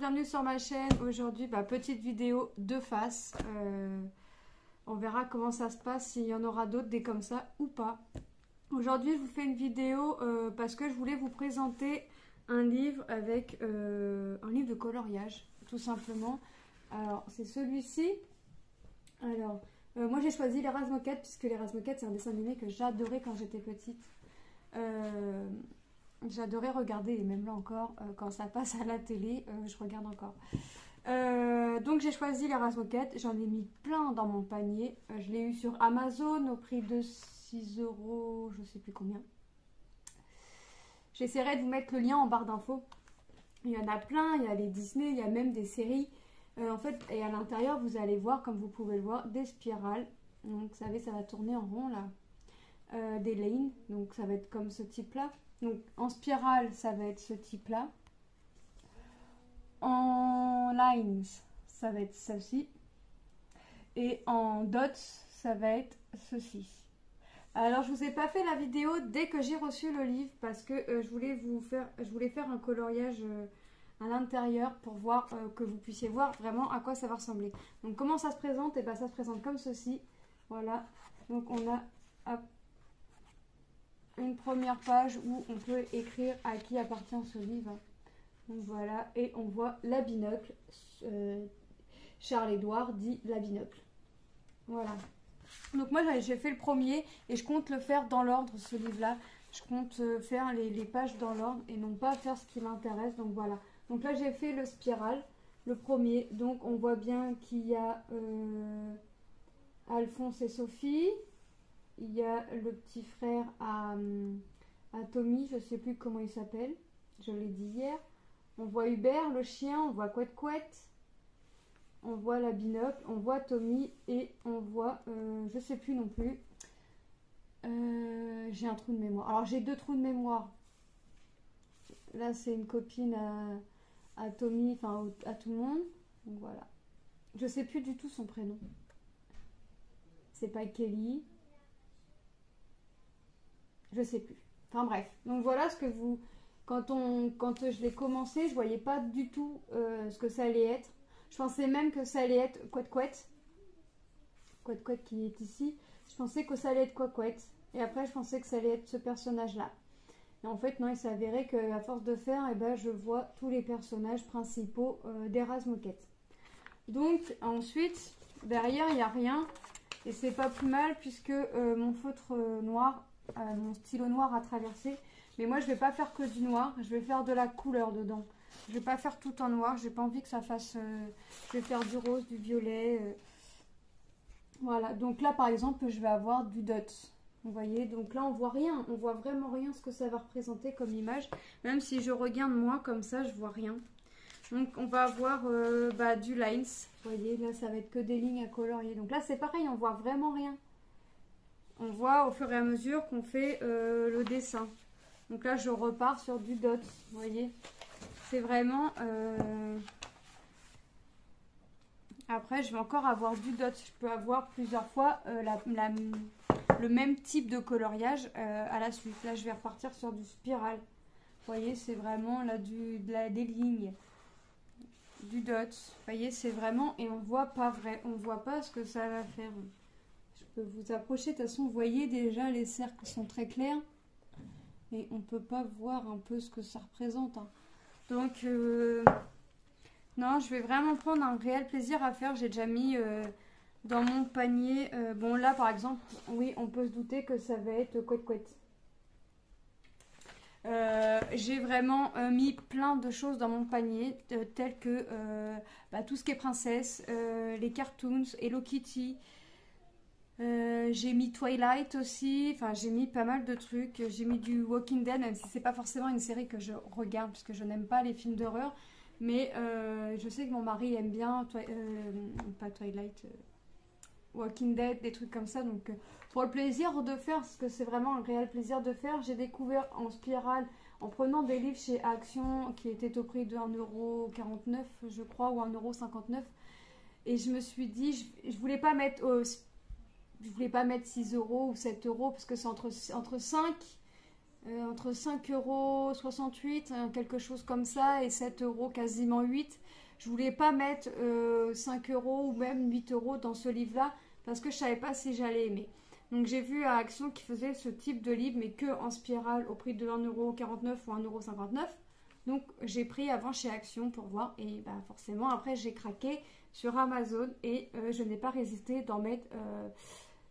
bienvenue sur ma chaîne. Aujourd'hui, petite vidéo de face. On verra comment ça se passe, s'il y en aura d'autres des comme ça ou pas. Aujourd'hui, je vous fais une vidéo parce que je voulais vous présenter un livre avec un livre de coloriage, tout simplement. Alors, c'est celui-ci. Alors, moi j'ai choisi Les Razmoket puisque Les Razmoket c'est un dessin animé que j'adorais quand j'étais petite. J'adorais regarder, et même là encore, quand ça passe à la télé, je regarde encore. Donc j'ai choisi Les Razmoket, j'en ai mis plein dans mon panier. Je l'ai eu sur Amazon au prix de 6 €, je sais plus combien. J'essaierai de vous mettre le lien en barre d'infos. Il y en a plein, il y a les Disney, il y a même des séries. En fait, et à l'intérieur, vous allez voir, comme vous pouvez le voir, des spirales. Donc, vous savez, ça va tourner en rond là. Des lignes, donc ça va être comme ce type-là. Donc, en spirale, ça va être ce type-là. En lines, ça va être ceci. Et en dots, ça va être ceci. Alors, je vous ai pas fait la vidéo dès que j'ai reçu le livre parce que je voulais faire un coloriage à l'intérieur pour voir que vous puissiez voir vraiment à quoi ça va ressembler. Donc, comment ça se présente? Et ben, ça se présente comme ceci. Voilà. Donc, on a une première page où on peut écrire à qui appartient ce livre. Donc, voilà. Et on voit la binocle. Charles-Édouard dit la binocle. Voilà. Donc moi j'ai fait le premier et je compte le faire dans l'ordre, ce livre-là. Je compte faire les pages dans l'ordre et non pas faire ce qui m'intéresse. Donc voilà. Donc là j'ai fait le spirale, le premier. Donc on voit bien qu'il y a Alphonse et Sophie. Il y a le petit frère à Tommy, je ne sais plus comment il s'appelle. Je l'ai dit hier. On voit Hubert, le chien, on voit Couette Couette. On voit la binocle, on voit Tommy et on voit, je sais plus non plus, j'ai un trou de mémoire. Alors j'ai deux trous de mémoire. Là c'est une copine à Tommy, enfin à tout le monde. Donc voilà. Je sais plus du tout son prénom. C'est pas Kelly. Je sais plus. Enfin bref. Donc voilà ce que vous... Quand je l'ai commencé, je voyais pas du tout ce que ça allait être. Je pensais même que ça allait être Couette Couette. Couette Couette qui est ici. Je pensais que ça allait être Couette Couette. Et après, je pensais que ça allait être ce personnage-là. Et en fait, non, il s'est avéré qu'à force de faire, eh ben, je vois tous les personnages principaux des Razmoket. Donc, ensuite, derrière, il n'y a rien. Et c'est pas plus mal puisque mon feutre noir, mon stylo noir a traversé. Mais moi, je vais pas faire que du noir. Je vais faire de la couleur dedans. Je vais pas faire tout en noir, j'ai pas envie que ça fasse... je vais faire du rose, du violet. Voilà, donc là par exemple, je vais avoir du dot. Vous voyez, donc là on voit rien, on voit vraiment rien ce que ça va représenter comme image. Même si je regarde moi comme ça, je vois rien. Donc on va avoir du lines. Vous voyez, là ça va être que des lignes à colorier. Donc là c'est pareil, on voit vraiment rien. On voit au fur et à mesure qu'on fait le dessin. Donc là je repars sur du dot, vous voyez. C'est vraiment... Après, je vais encore avoir du dot. Je peux avoir plusieurs fois le même type de coloriage à la suite. Là, je vais repartir sur du spirale. Vous voyez, c'est vraiment là des lignes. Du dot. Vous voyez, c'est vraiment... Et on voit pas vrai. On voit pas ce que ça va faire. Je peux vous approcher. De toute façon, vous voyez déjà, les cercles sont très clairs. Et on peut pas voir un peu ce que ça représente. Hein. Donc, non, je vais vraiment prendre un réel plaisir à faire. J'ai déjà mis dans mon panier. Bon, là, par exemple, oui, on peut se douter que ça va être Couette Couette. J'ai vraiment mis plein de choses dans mon panier, telles que tout ce qui est princesse, les cartoons, Hello Kitty. J'ai mis Twilight aussi, enfin j'ai mis pas mal de trucs, j'ai mis du Walking Dead, même si c'est pas forcément une série que je regarde parce que je n'aime pas les films d'horreur, mais je sais que mon mari aime bien, pas Twilight, Walking Dead, des trucs comme ça, donc pour le plaisir de faire, parce que c'est vraiment un réel plaisir de faire, j'ai découvert en spirale, en prenant des livres chez Action qui étaient au prix de 1,49 € je crois, ou 1,59 €, et je me suis dit, je voulais pas mettre... Je voulais pas mettre 6 € ou 7 € parce que c'est entre 5 entre 5,68 €, quelque chose comme ça, et 7 € quasiment 8. Je voulais pas mettre 5 € ou même 8 € dans ce livre-là parce que je savais pas si j'allais aimer. Donc j'ai vu à Action qui faisait ce type de livre mais que en spirale au prix de 1,49 € ou 1,59 €. Donc j'ai pris avant chez Action pour voir et bah, forcément après j'ai craqué sur Amazon et je n'ai pas résisté d'en mettre...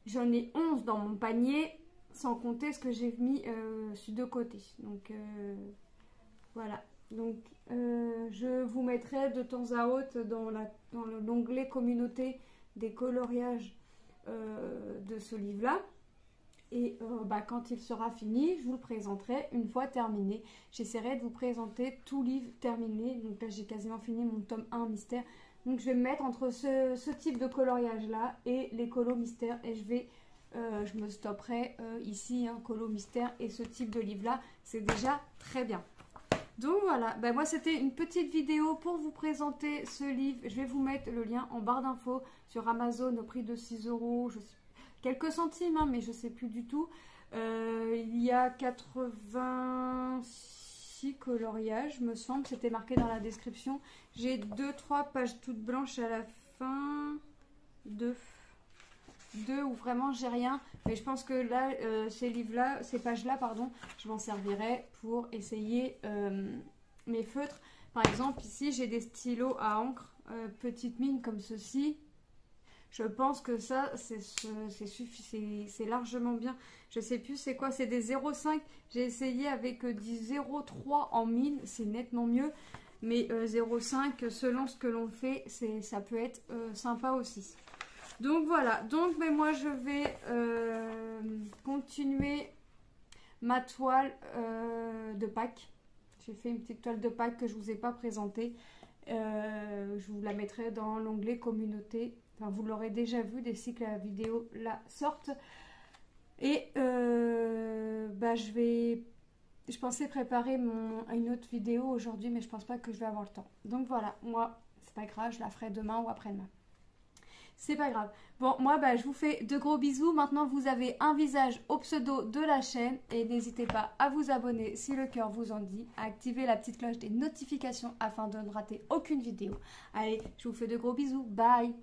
j'en ai 11 dans mon panier sans compter ce que j'ai mis de côté. Donc voilà. Donc je vous mettrai de temps à autre dans l'onglet communauté des coloriages de ce livre-là. Et bah, quand il sera fini, je vous le présenterai une fois terminé. J'essaierai de vous présenter tout livre terminé. Donc là, j'ai quasiment fini mon tome 1 mystère. Donc je vais me mettre entre ce type de coloriage-là et les colos mystères. Et je me stopperai ici, hein, colo mystère et ce type de livre-là. C'est déjà très bien. Donc voilà, ben moi c'était une petite vidéo pour vous présenter ce livre. Je vais vous mettre le lien en barre d'infos sur Amazon au prix de 6 €, quelques centimes, hein, mais je ne sais plus du tout. Il y a 86 coloriages, me semble, c'était marqué dans la description. J'ai 2-3 pages toutes blanches à la fin, deux où vraiment j'ai rien, mais je pense que là ces pages-là, pardon, je m'en servirai pour essayer mes feutres. Par exemple, ici j'ai des stylos à encre petite mine comme ceci. Je pense que ça c'est largement bien. Je sais plus c'est quoi, c'est des 0,5. J'ai essayé avec du 0,3 en mine, c'est nettement mieux. Mais 0,5 selon ce que l'on fait, ça peut être sympa aussi. Donc voilà, donc mais moi je vais continuer ma toile de Pâques. J'ai fait une petite toile de Pâques que je ne vous ai pas présentée. Je vous la mettrai dans l'onglet communauté. Enfin, vous l'aurez déjà vu d'ici que la vidéo la sorte. Et bah, je pensais préparer une autre vidéo aujourd'hui, mais je pense pas que je vais avoir le temps. Donc voilà, moi, c'est pas grave, je la ferai demain ou après-demain. C'est pas grave. Bon, moi, bah, je vous fais de gros bisous. Maintenant, vous avez un visage au pseudo de la chaîne. Et n'hésitez pas à vous abonner si le cœur vous en dit. À activer la petite cloche des notifications afin de ne rater aucune vidéo. Allez, je vous fais de gros bisous. Bye!